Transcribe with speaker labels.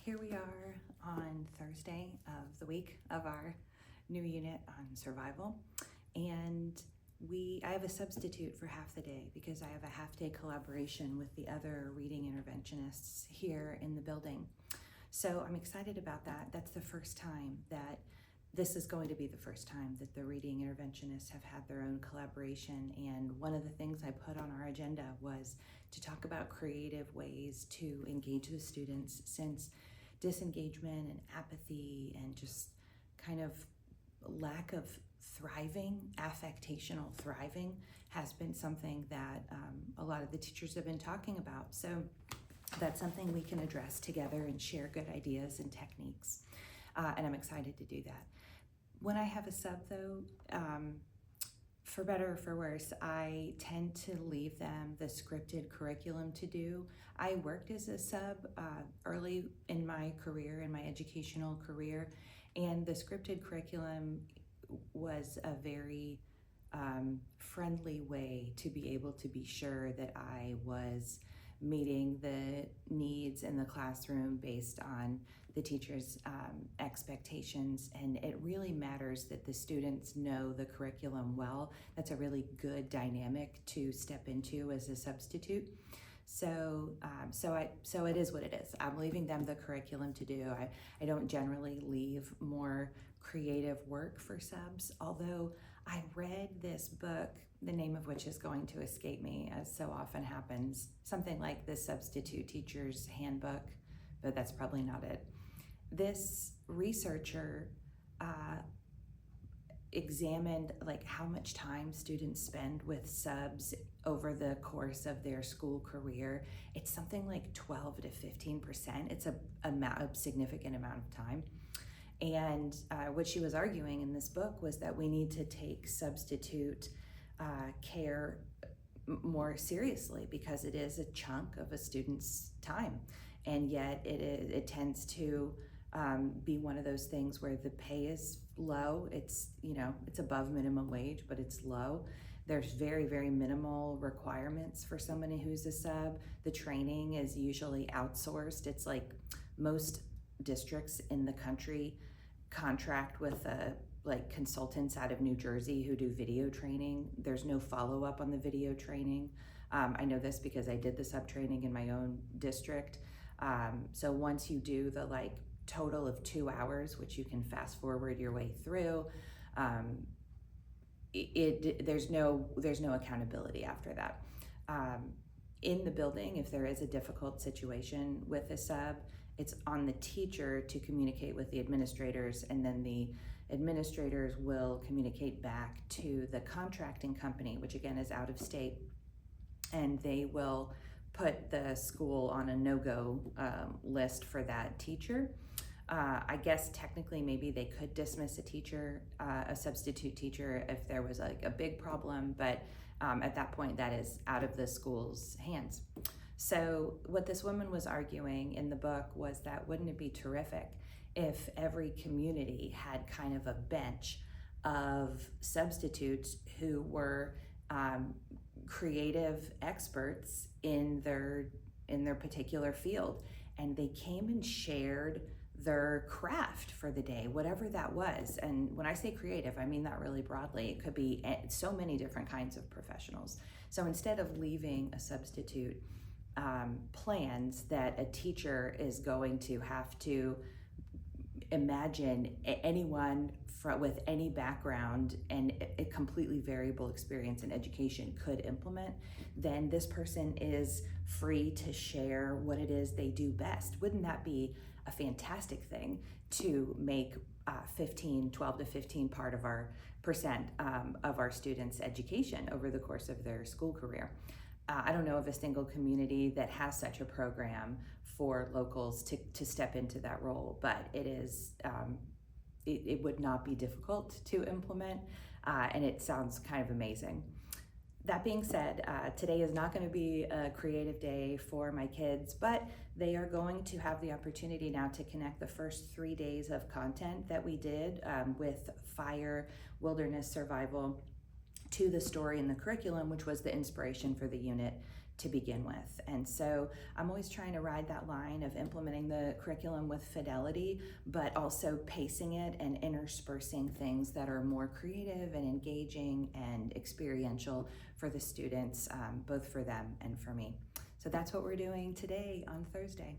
Speaker 1: here we are on Thursday of the week of our new unit on survival, and I have a substitute for half the day because I have a half-day collaboration with the other reading interventionists here in the building. So I'm excited about that. That's the first time that this is going to be the first time that the reading interventionists have had their own collaboration, and one of the things I put on our agenda was to talk about creative ways to engage the students, since disengagement and apathy and just kind of lack of thriving, affectational thriving, has been something that a lot of the teachers have been talking about. So that's something we can address together and share good ideas and techniques. And I'm excited to do that. When I have a sub though, for better or for worse, I tend to leave them the scripted curriculum to do. I worked as a sub early in my career, in my educational career, and the scripted curriculum was a very friendly way to be able to be sure that I was meeting the needs in the classroom based on the teacher's expectations. And it really matters that the students know the curriculum well. That's a really good dynamic to step into as a substitute. So it is what it is. I'm leaving them the curriculum to do. I don't generally leave more creative work for subs, although I read this book, the name of which is going to escape me, as so often happens, something like the Substitute Teacher's Handbook, but that's probably not it. This researcher examined like how much time students spend with subs over the course of their school career. It's something like 12 to 15%. It's a significant amount of time. And what she was arguing in this book was that we need to take substitute care more seriously, because it is a chunk of a student's time, and yet it tends to be one of those things where the pay is low. It's above minimum wage, but it's low. There's very, very minimal requirements for somebody who's a sub. The training is usually outsourced. It's like most districts in the country contract with consultants out of New Jersey who do video training. There's no follow-up on the video training. I know this because I did the sub training in my own district. So once you do the total of 2 hours, which you can fast forward your way through, there's no accountability after that. In the building, if there is a difficult situation with a sub, it's on the teacher to communicate with the administrators, and then the administrators will communicate back to the contracting company, which again is out of state, and they will put the school on a no-go list for that teacher. I guess technically maybe they could dismiss a teacher, a substitute teacher, if there was a big problem, but at that point that is out of the school's hands. So what this woman was arguing in the book was that wouldn't it be terrific if every community had kind of a bench of substitutes who were creative experts in their particular field, and they came and shared their craft for the day, whatever that was. And when I say creative, I mean that really broadly. It could be so many different kinds of professionals. So instead of leaving a substitute plans that a teacher is going to have to imagine anyone with any background and a completely variable experience in education could implement, then this person is free to share what it is they do best. Wouldn't that be a fantastic thing to make 12 to 15 part of our of our students' education over the course of their school career? I don't know of a single community that has such a program for locals to step into that role, but it is it would not be difficult to implement, and it sounds kind of amazing. That being said, today is not going to be a creative day for my kids, but they are going to have the opportunity now to connect the first 3 days of content that we did with fire, wilderness survival, to the story in the curriculum, which was the inspiration for the unit to begin with. And so I'm always trying to ride that line of implementing the curriculum with fidelity, but also pacing it and interspersing things that are more creative and engaging and experiential for the students, both for them and for me. So that's what we're doing today on Thursday.